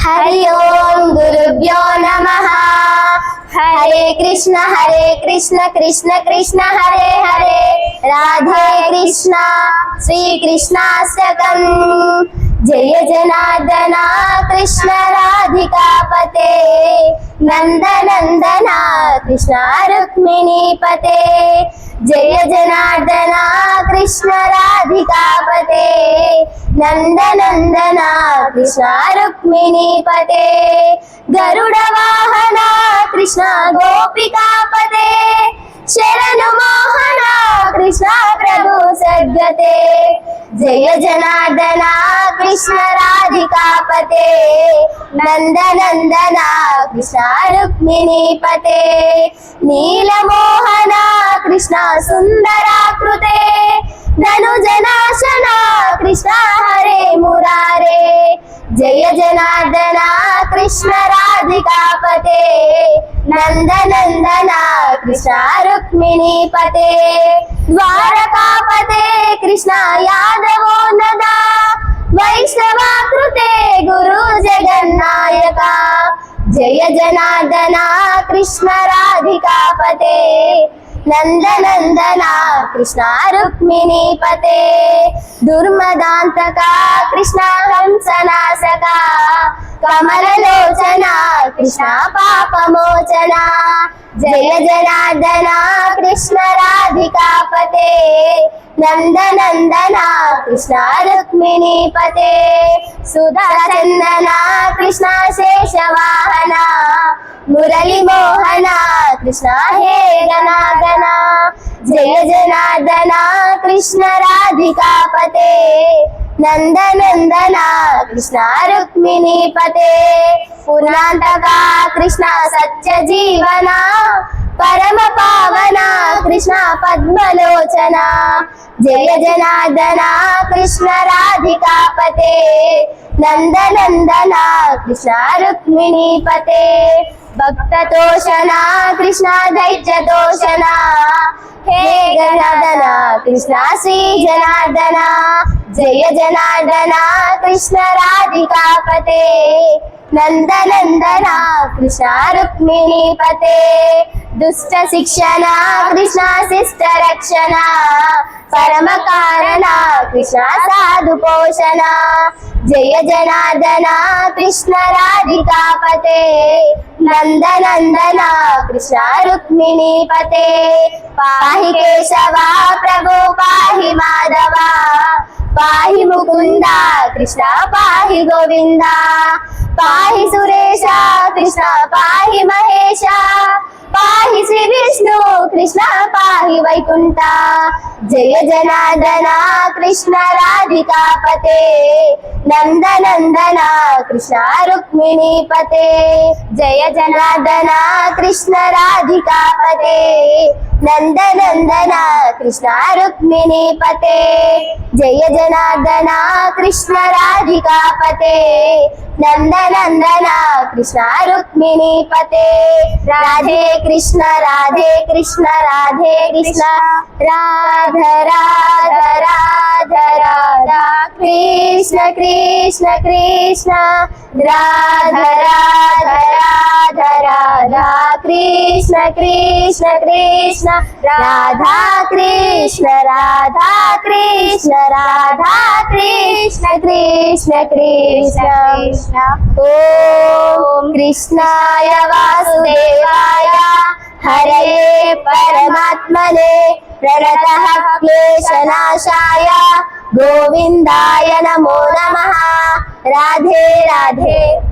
हरि ओम गुरुभ्यो नमः। हरे कृष्ण कृष्ण कृष्ण हरे हरे, राधे कृष्ण श्री कृष्णाष्टकम्। जय जनार्दन कृष्ण राधिकापते, नंदनंदन कृष्ण रुक्मिणीपते। जय जनार्दन कृष्ण राधिकापते, नंदनंदन कृष्ण रुक्मिणीपते। गरुड़ वाहन कृष्ण गोपिकापते, शरण मोहन कृष्ण प्रभु सद्गते। जय जनार्दन कृष्ण राधिकापते, नंदनंदन कृष्ण रुक्मिणीपते। नीलमोहन कृष्ण सुंदराकृते, धनुजनाशन कृष्ण हरे मुरारे। जय जनार्दन कृष्ण राधिकापते, नंदनंदन कृष्ण रुक्मिणीपते। द्वारकापते कृष्ण यादवो नदा, वैष्णवाकृते गुरु जगन्नायका। जय जनार्दन कृष्ण राधिकापते, नंदनंदन कृष्ण रुक्मिणीपते। दुर्मदांतका कृष्ण हंसनाशका, कमललोचना कृष्ण पापमोचना। जय जनार्दन कृष्ण राधिकापते, नंदनंदन कृष्ण रुक्मिणीपते। सुधाचंदन कृष्ण शेषवाहना, मुरली मोहन कृष्ण हे जनार्दन। जय जनार्दन कृष्ण राधिकापते, नंदनंदन कृष्ण रुक्मिणीपते। पूर्णांतका कृष्ण सत्य जीवना, परम पावना कृष्ण पद्मलोचना। जय जनार्दन कृष्ण राधिकापते, नंदनंदन कृष्ण रुक्मिणीपते। भक्ततोषणा कृष्ण दैत्यतोषणा, हे जनार्दन कृष्ण श्री जनार्दन। जय जनार्दन कृष्ण राधिकापते, नंदनंदन कृष्ण रुक्मिणीपते। दुष्ट शिक्षण कृष्ण शिष्ट रक्षण, परम कारण कृष्ण साधु पोषण। जय जनार्दन कृष्ण राधिकापते, नंदनंदन कृष्ण रुक्मिणीपते। पाहि केशवा प्रभु पाहि माधवा, पाहि मुकुंदा कृष्ण पाहि गोविंदा। पाहि सुरेशा कृष्ण पाहि महेशा, पाहि श्री विष्णु कृष्ण पाहि वैकुंठा। जय जनार्दन कृष्ण राधिकापते, नंदनंदन कृष्ण रुक्मिणीपते। जय जनार्दन कृष्ण राधिकापते, नंदनंदन कृष्ण रुक्मिणीपते। जय जनार्दन कृष्ण राधिकापते, नंदनंदन कृष्ण रुक्मिणीपते। राधे कृष्ण राधे कृष्ण राधे कृष्ण, राधा राधा राधा राधा कृष्ण कृष्ण कृष्ण। राधा राधा राधा राधा कृष्ण कृष्ण कृष्ण। राधा कृष्ण राधा कृष्ण राधा कृष्ण कृष्ण कृष्ण। ओम कृष्णाय वासुदेवाय हरये परमात्मने, प्रणतः क्लेशनाशाय गोविंदाय नमो नमः। राधे राधे।